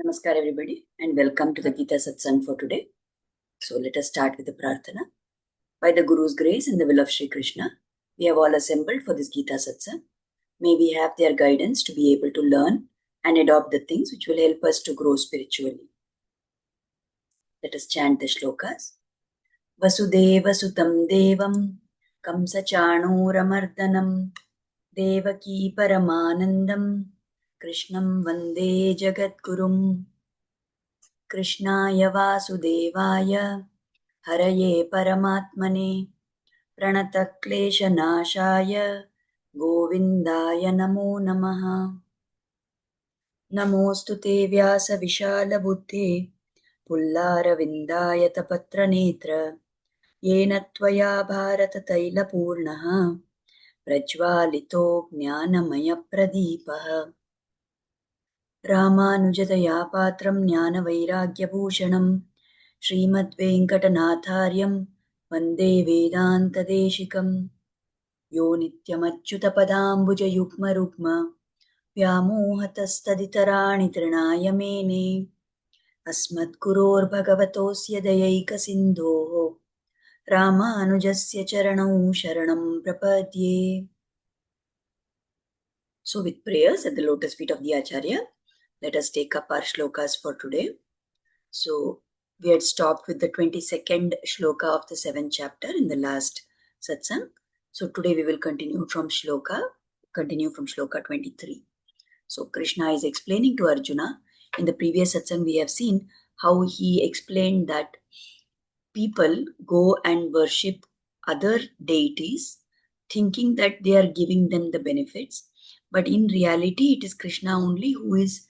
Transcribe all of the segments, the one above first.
Namaskar everybody and welcome to the Gita Satsang for today. So let us start with the Prarthana. By the Guru's grace and the will of Sri Krishna, we have all assembled for this Gita Satsang. May we have their guidance to be able to learn and adopt the things which will help us to grow spiritually. Let us chant the shlokas. Vasudeva Sutam Devam Kamsa Chanuramardanam Devaki Paramanandam Krishnam Vande Jagadgurum कृष्णाय वासुदेवाय हरये परमात्मने प्रणतक्लेशनाशाय गोविन्दाय नमो नमः। नमोऽस्तु ते व्यासविशालबुद्धे पुल्लारविन्दायतपत्रनेत्र येन त्वया भारततैलपूर्णः प्रज्वालितो ज्ञानमयप्रदीपः रामानुजतया पात्रं ज्ञानवैराग्यभूषणं श्रीमद्वेङ्कटनाथार्यं वन्दे वेदान्तदेशिकं यो नित्यमच्युतपदाम्बुजयुग्मरुग्म व्यामोहतस्तदितराणि तृणाय मेने अस्मद्गुरोर्भगवतोऽस्य दयैकसिन्धोः रामानुजस्य चरणौ शरणं प्रपद्ये. So with prayers at the lotus feet of the Acharya, let us take up our shlokas for today. So we had stopped with the 22nd shloka of the 7th chapter in the last satsang. So today we will continue from shloka 23. So Krishna is explaining to Arjuna. In the previous satsang we have seen how he explained that people go and worship other deities thinking that they are giving them the benefits. But in reality, it is Krishna only who is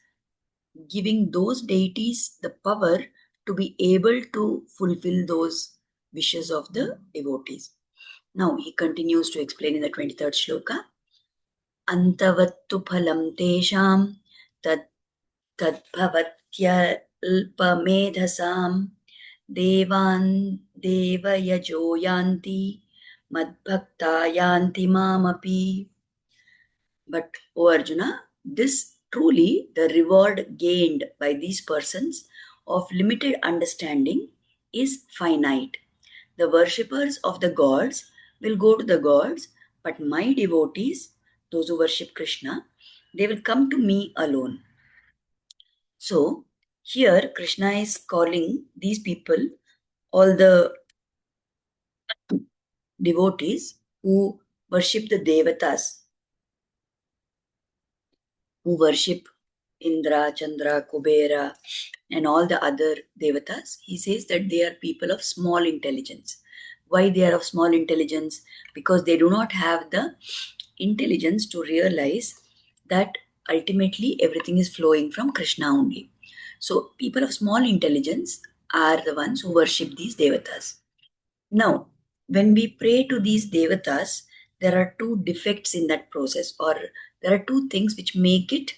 giving those deities the power to be able to fulfill those wishes of the devotees. Now he continues to explain in the 23rd shloka. Antavattu phalam tesham tadbhavatyalpamedhasam devan devayajo yanti madbhakta yanti mamapi. But, O Arjuna, this truly the reward gained by these persons of limited understanding is finite. The worshippers of the gods will go to the gods, but my devotees, those who worship Krishna, they will come to me alone. So, here Krishna is calling these people, all the devotees who worship the Devatas, who worship Indra, Chandra, Kubera, and all the other devatas, he says that they are people of small intelligence. Why they are of small intelligence? Because they do not have the intelligence to realize that ultimately everything is flowing from Krishna only. So people of small intelligence are the ones who worship these devatas. Now, when we pray to these devatas, there are two defects in that process, or there are two things which make it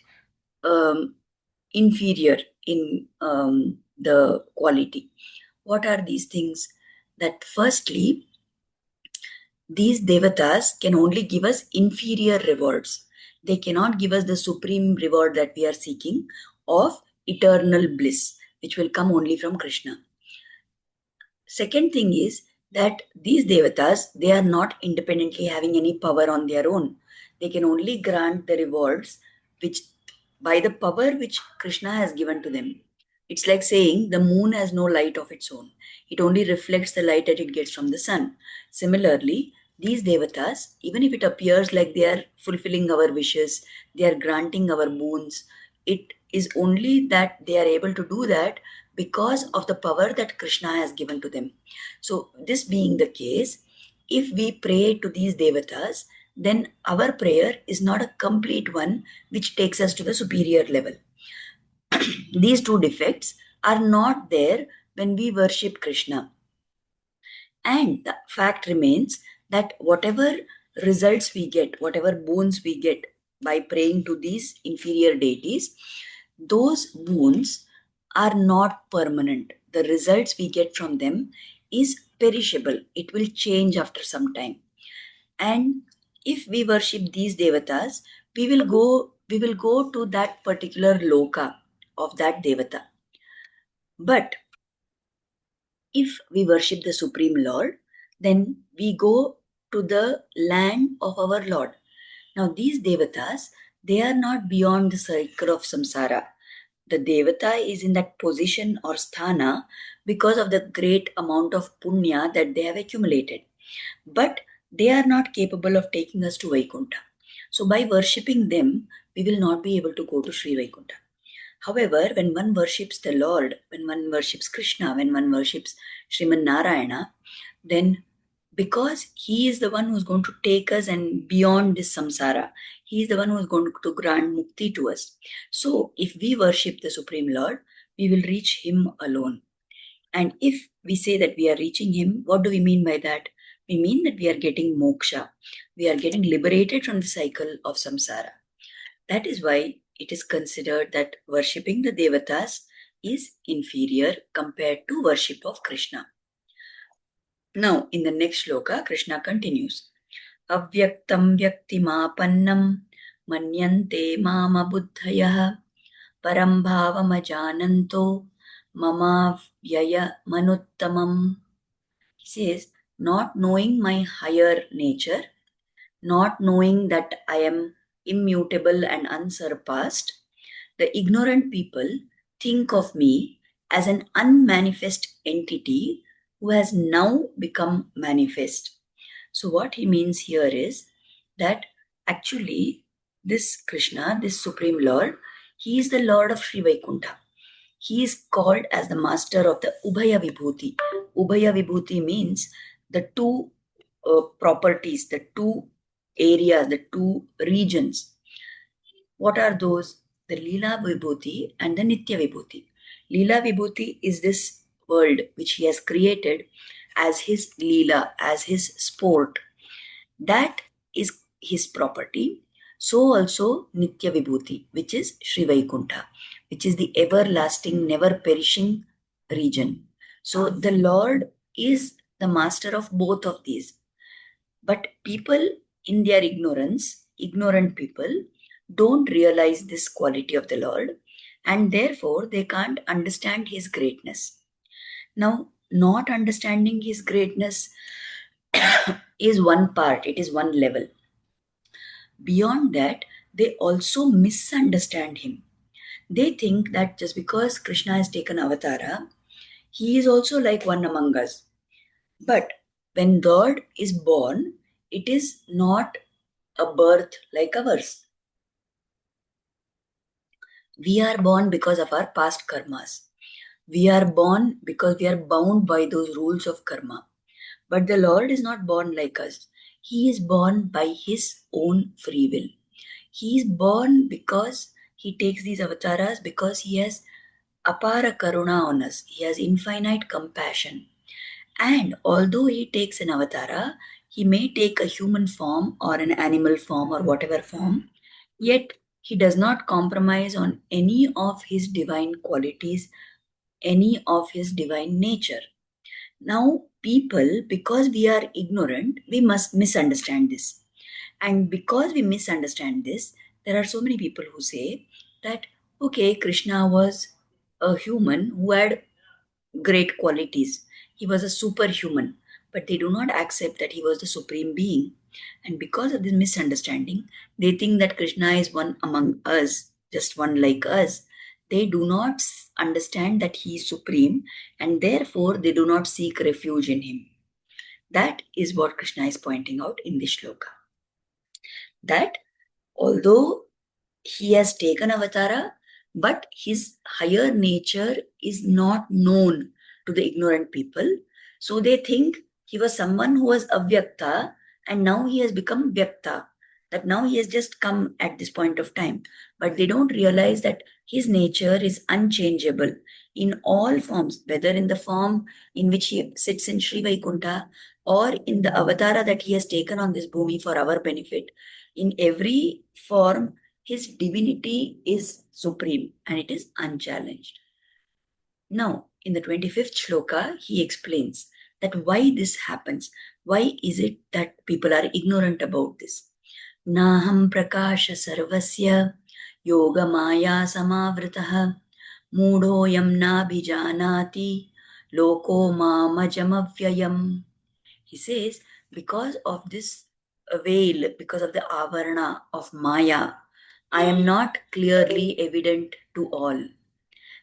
inferior in the quality. What are these things? That firstly, these devatas can only give us inferior rewards. They cannot give us the supreme reward that we are seeking of eternal bliss, which will come only from Krishna. Second thing is that these devatas, they are not independently having any power on their own. They can only grant the rewards which by the power which Krishna has given to them. It's like saying the moon has no light of its own. It only reflects the light that it gets from the sun. Similarly, these devatas, even if it appears like they are fulfilling our wishes, they are granting our boons, it is only that they are able to do that because of the power that Krishna has given to them. So this being the case, if we pray to these devatas, then our prayer is not a complete one which takes us to the superior level. These two defects are not there when we worship Krishna. And the fact remains that whatever results we get, whatever boons we get by praying to these inferior deities, those boons are not permanent. The results we get from them is perishable. It will change after some time. And if we worship these devatas, we will go to that particular loka of that Devata. But if we worship the Supreme Lord, then we go to the land of our Lord. Now, these Devatas, they are not beyond the circle of samsara. The Devata is in that position or sthana because of the great amount of punya that they have accumulated. But they are not capable of taking us to Vaikuntha. So, by worshipping them, we will not be able to go to Sri Vaikuntha. However, when one worships the Lord, when one worships Krishna, when one worships Sriman Narayana, then because he is the one who is going to take us and beyond this samsara, he is the one who is going to grant mukti to us. So, if we worship the Supreme Lord, we will reach him alone. And if we say that we are reaching him, what do we mean by that? We mean that we are getting moksha. We are getting liberated from the cycle of samsara. That is why it is considered that worshipping the Devatas is inferior compared to worship of Krishna. Now, in the next shloka, Krishna continues. Avyaktam vyaktimapannam manyante mama buddhayah param bhavamajananto mama vyaya manuttamam. He says, not knowing my higher nature, not knowing that I am immutable and unsurpassed, the ignorant people think of me as an unmanifest entity who has now become manifest. So, what he means here is that actually, this Krishna, this Supreme Lord, he is the Lord of Sri Vaikuntha. He is called as the master of the Ubhaya Vibhuti. Ubhaya Vibhuti means the two properties, the two areas, the two regions. What are those? The Leela Vibhuti and the Nitya Vibhuti. Leela Vibhuti is this world which he has created as his Leela, as his sport. That is his property. So also Nitya Vibhuti, which is Sri Vaikuntha, which is the everlasting, never perishing region. So the Lord is the master of both of these. But people in their ignorance, ignorant people, don't realize this quality of the Lord, and therefore they can't understand his greatness. Now, not understanding his greatness is one part, it is one level. Beyond that, they also misunderstand him. They think that just because Krishna has taken avatara, he is also like one among us. But when God is born, it is not a birth like ours. We are born because of our past karmas. We are born because we are bound by those rules of karma. But the Lord is not born like us. He is born by his own free will. He is born because he takes these avatars because he has apara karuna on us. He has infinite compassion. And although he takes an avatara, he may take a human form or an animal form or whatever form, yet he does not compromise on any of his divine qualities, any of his divine nature. Now, people, because we are ignorant, we must misunderstand this. And because we misunderstand this, there are so many people who say that, okay, Krishna was a human who had great qualities. He was a superhuman, but they do not accept that he was the supreme being. And because of this misunderstanding, they think that Krishna is one among us, just one like us. They do not understand that he is supreme, and therefore they do not seek refuge in him. That is what Krishna is pointing out in this shloka. That although he has taken avatara, but his higher nature is not known to the ignorant people. So they think he was someone who was avyakta and now he has become vyakta, that now he has just come at this point of time. But they don't realize that his nature is unchangeable in all forms, whether in the form in which he sits in Sri Vaikuntha or in the avatara that he has taken on this bhumi for our benefit. In every form, his divinity is supreme and it is unchallenged. Now, in the 25th shloka, he explains that why this happens. Why is it that people are ignorant about this? Naham prakasha sarvasya yoga maya samavritah Mudhoyam na bhijanati loko mamajamavyayam. He says, because of this veil, because of the avarana of Maya, I am not clearly evident to all.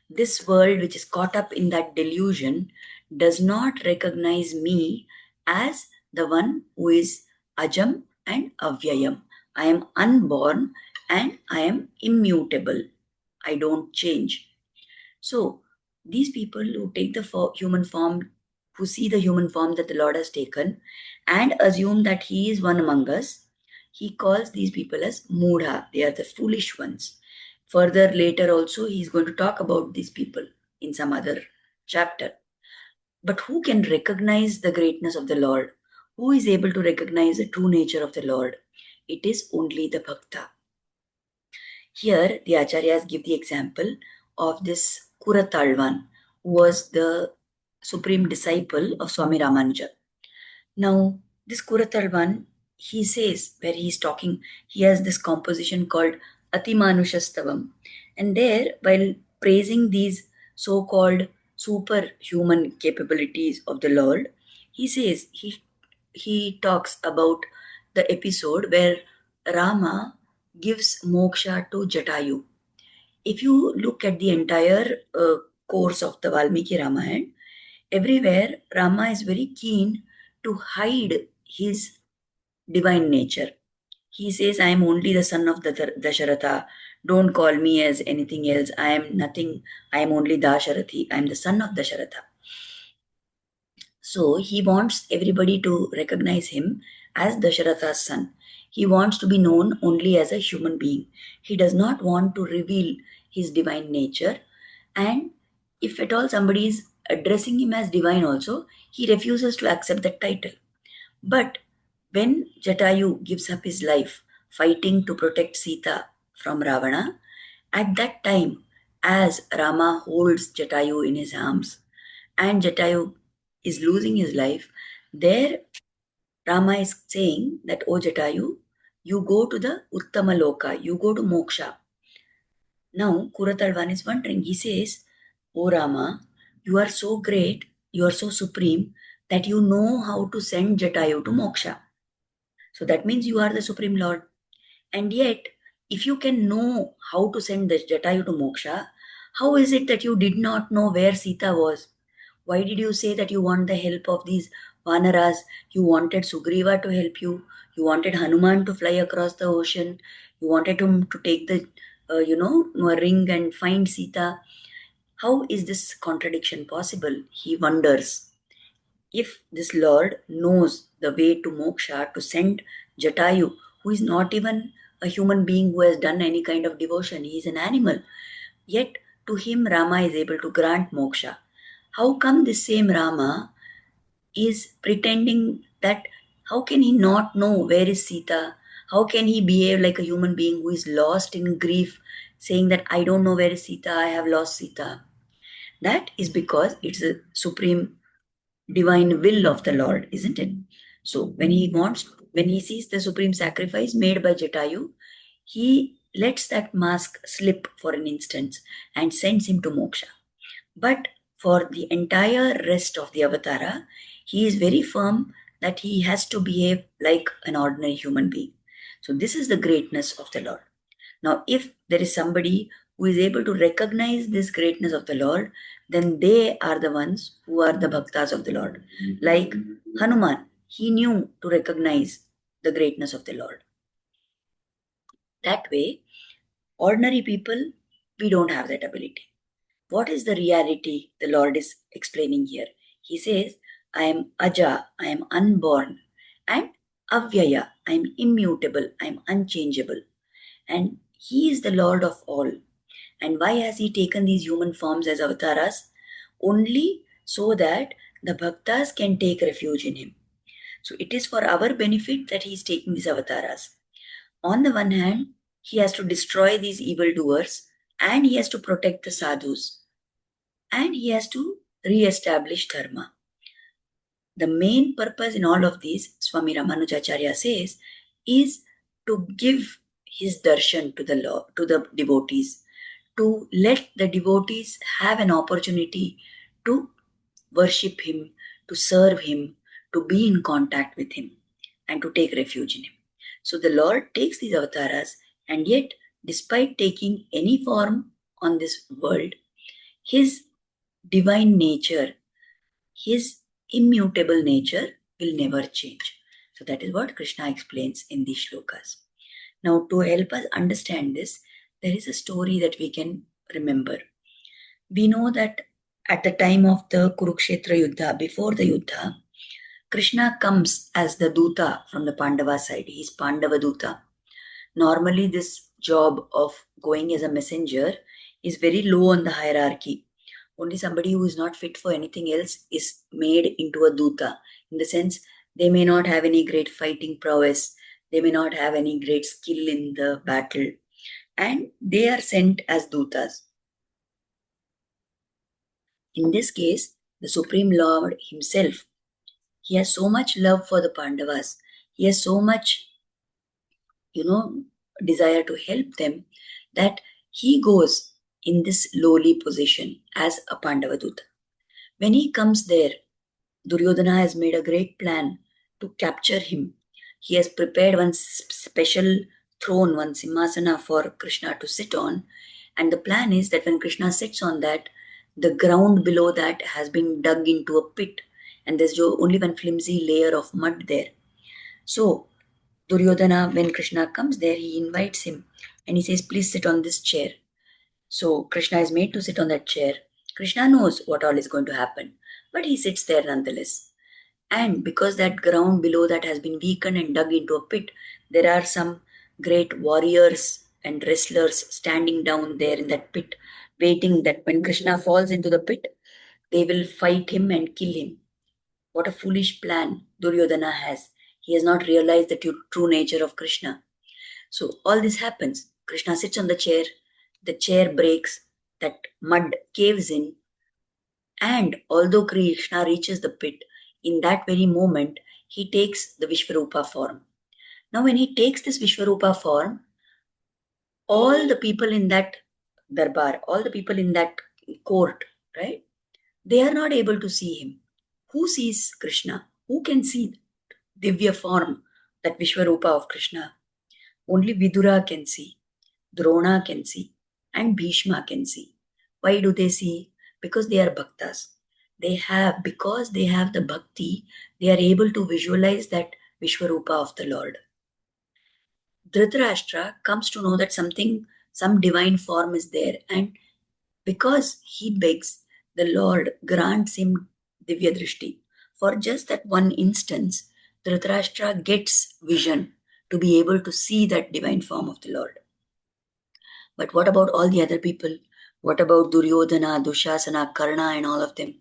This world, which is caught up in that delusion, does not recognize me as the one who is Ajam and Avyayam. I am unborn and I am immutable. I don't change. So, these people who take the human form, who see the human form that the Lord has taken, and assume that He is one among us, He calls these people as Mudha. They are the foolish ones. Further, later also, He is going to talk about these people in some other chapter. But who can recognize the greatness of the Lord? Who is able to recognize the true nature of the Lord? It is only the Bhakta. Here, the Acharyas give the example of this Kuratalvan, who was the supreme disciple of Swami Ramanuja. Now, this Kuratalvan, he says, where he is talking, he has this composition called Atimanushastavam. And there, while praising these so called superhuman capabilities of the Lord, he says, he talks about the episode where Rama gives moksha to Jatayu. If you look at the entire course of the Valmiki Ramayana, everywhere Rama is very keen to hide his divine nature. He says, I am only the son of Dasharatha. Don't call me as anything else. I am nothing. I am only Dasharathi. I am the son of Dasharatha. So he wants everybody to recognize him as Dasharatha's son. He wants to be known only as a human being. He does not want to reveal his divine nature. And if at all somebody is addressing him as divine also, he refuses to accept that title. But when Jatayu gives up his life fighting to protect Sita from Ravana, at that time, as Rama holds Jatayu in his arms and Jatayu is losing his life, there Rama is saying that, O Jatayu, you go to the Uttama Loka, you go to Moksha. Now Kuratalvan is wondering, he says, O Rama, you are so great, you are so supreme that you know how to send Jatayu to Moksha. So that means you are the Supreme Lord. And yet, if you can know how to send the Jatayu to Moksha, how is it that you did not know where Sita was? Why did you say that you want the help of these Vanaras? You wanted Sugriva to help you. You wanted Hanuman to fly across the ocean. You wanted him to take the, ring and find Sita. How is this contradiction possible? He wonders. If this Lord knows the way to moksha, to send Jatayu, who is not even a human being who has done any kind of devotion, he is an animal, yet to him Rama is able to grant moksha. How come this same Rama is pretending that, how can he not know where is Sita? How can he behave like a human being who is lost in grief, saying that I don't know where is Sita, I have lost Sita? That is because it's a supreme divine will of the Lord, isn't it? So when he sees the supreme sacrifice made by Jatayu, he lets that mask slip for an instant and sends him to moksha. But for the entire rest of the avatara, he is very firm that he has to behave like an ordinary human being. So this is the greatness of the Lord. Now, if there is somebody who is able to recognize this greatness of the Lord, then they are the ones who are the bhaktas of the Lord. Like Hanuman, he knew to recognize the greatness of the Lord. That way, ordinary people, we don't have that ability. What is the reality the Lord is explaining here? He says, I am Aja, I am unborn, and Avyaya, I am immutable, I am unchangeable. And He is the Lord of all. And why has He taken these human forms as avatars? Only so that the bhaktas can take refuge in Him. So it is for our benefit that He is taking these avatars. On the one hand, He has to destroy these evildoers and He has to protect the sadhus and He has to re-establish dharma. The main purpose in all of these, Swami Ramanujacharya says, is to give his darshan to the devotees, to let the devotees have an opportunity to worship him, to serve him, to be in contact with him, and to take refuge in him. So the Lord takes these avatars, and yet, despite taking any form on this world, his divine nature, his immutable nature will never change. So that is what Krishna explains in these shlokas. Now, to help us understand this, there is a story that we can remember. We know that at the time of the Kurukshetra Yuddha, before the Yuddha, Krishna comes as the Duta from the Pandava side. He's Pandava Duta. Normally, this job of going as a messenger is very low on the hierarchy. Only somebody who is not fit for anything else is made into a Duta. In the sense, they may not have any great fighting prowess, they may not have any great skill in the battle, and they are sent as Dutas. In this case, the Supreme Lord himself, he has so much love for the Pandavas, he has so much, desire to help them, that he goes in this lowly position as a Pandava Duta. When he comes there, Duryodhana has made a great plan to capture him. He has prepared one special throne, one simhasana for Krishna to sit on. And the plan is that when Krishna sits on that, the ground below that has been dug into a pit, and there's only one flimsy layer of mud there. So, Duryodhana, when Krishna comes there, he invites him and he says, "Please sit on this chair." So, Krishna is made to sit on that chair. Krishna knows what all is going to happen, but he sits there nonetheless. And because that ground below that has been weakened and dug into a pit, there are some great warriors and wrestlers standing down there in that pit, waiting that when Krishna falls into the pit, they will fight him and kill him. What a foolish plan Duryodhana has. He has not realized the true nature of Krishna. So all this happens. Krishna sits on the chair breaks, that mud caves in, and although Krishna reaches the pit, in that very moment, he takes the Vishvarupa form. Now, when he takes this Vishvarupa form, all the people in that darbar, all the people in that court, right, they are not able to see him. Who sees Krishna? Who can see Divya form, that Vishvarupa of Krishna? Only Vidura can see, Drona can see, and Bhishma can see. Why do they see? Because they are bhaktas. Because they have the bhakti, they are able to visualize that Vishwarupa of the Lord. Dhritarashtra comes to know that some divine form is there, and because he begs, the Lord grants him Divya Drishti. For just that one instance, Dhritarashtra gets vision to be able to see that divine form of the Lord. But what about all the other people? What about Duryodhana, Dushasana, Karna, and all of them?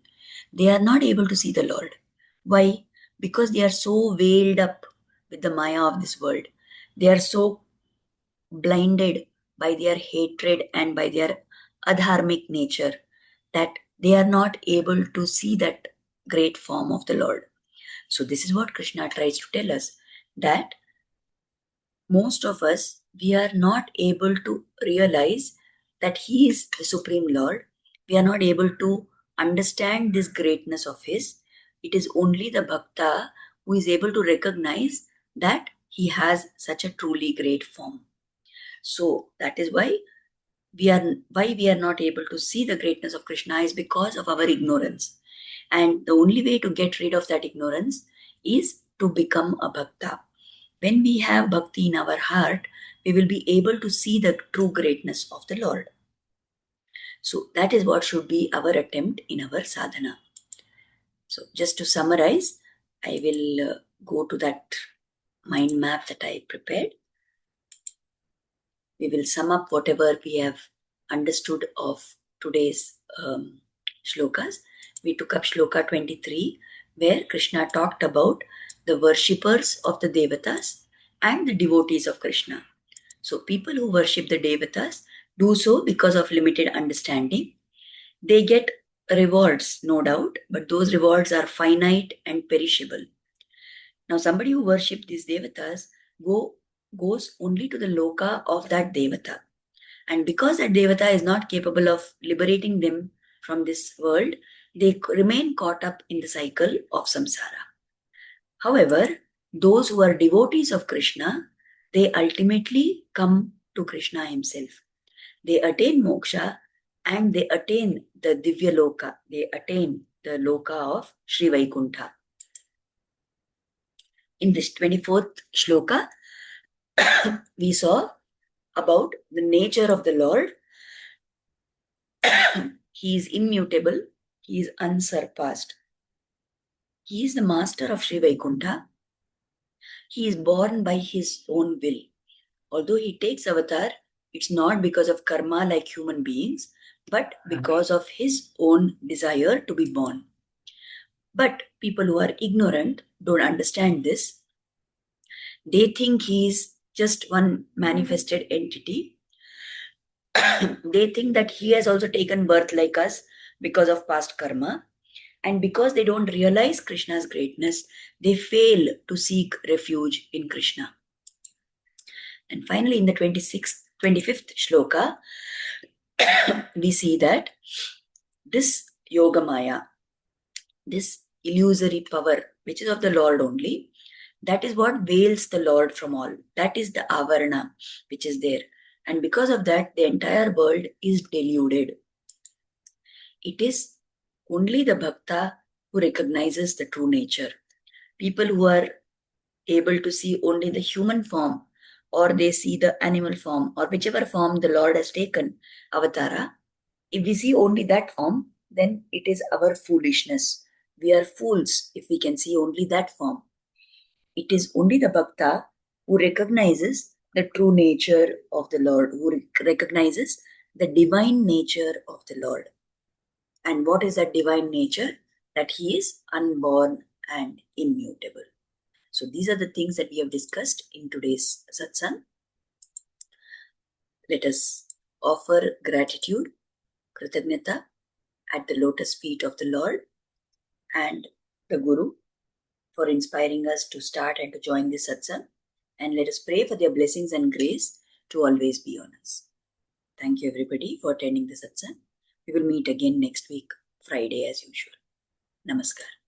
They are not able to see the Lord. Why? Because they are so veiled up with the Maya of this world. They are so blinded by their hatred and by their adharmic nature that they are not able to see that great form of the Lord. So, this is what Krishna tries to tell us, that most of us, we are not able to realize that he is the Supreme Lord. We are not able to understand this greatness of his. It is only the bhakta who is able to recognize that he has such a truly great form. So that is why we are not able to see the greatness of Krishna, is because of our ignorance. And the only way to get rid of that ignorance is to become a bhakta. When we have bhakti in our heart, we will be able to see the true greatness of the Lord. So that is what should be our attempt in our sadhana. So just to summarize, I will go to that mind map that I prepared. We will sum up whatever we have understood of today's shlokas. We took up shloka 23, where Krishna talked about the worshippers of the Devatas and the devotees of Krishna. So people who worship the Devatas do so because of limited understanding. They get rewards, no doubt, but those rewards are finite and perishable. Now, somebody who worships these Devatas goes only to the loka of that Devata. And because that Devata is not capable of liberating them from this world, they remain caught up in the cycle of samsara. However, those who are devotees of Krishna, they ultimately come to Krishna himself. They attain moksha and they attain the Divya Loka. They attain the Loka of Sri Vaikuntha. In this 24th shloka, we saw about the nature of the Lord. He is immutable. He is unsurpassed. He is the master of Sri Vaikuntha. He is born by his own will. Although he takes avatar, it's not because of karma like human beings, but because of his own desire to be born. But people who are ignorant don't understand this. They think he is just one manifested entity. They think that he has also taken birth like us because of past karma. And because they don't realize Krishna's greatness, they fail to seek refuge in Krishna. And finally, in the 25th shloka, we see that this Yoga Maya, this illusory power, which is of the Lord only, that is what veils the Lord from all. That is the avarana which is there. And because of that, the entire world is deluded. It is only the bhakta who recognizes the true nature. People who are able to see only the human form, or they see the animal form, or whichever form the Lord has taken, avatara, if we see only that form, then it is our foolishness. We are fools if we can see only that form. It is only the bhakta who recognizes the true nature of the Lord, who recognizes the divine nature of the Lord. And what is that divine nature? That he is unborn and immutable. So these are the things that we have discussed in today's satsang. Let us offer gratitude, kritagnyata, at the lotus feet of the Lord and the Guru for inspiring us to start and to join this satsang. And let us pray for their blessings and grace to always be on us. Thank you everybody for attending the satsang. We will meet again next week, Friday as usual. Namaskar.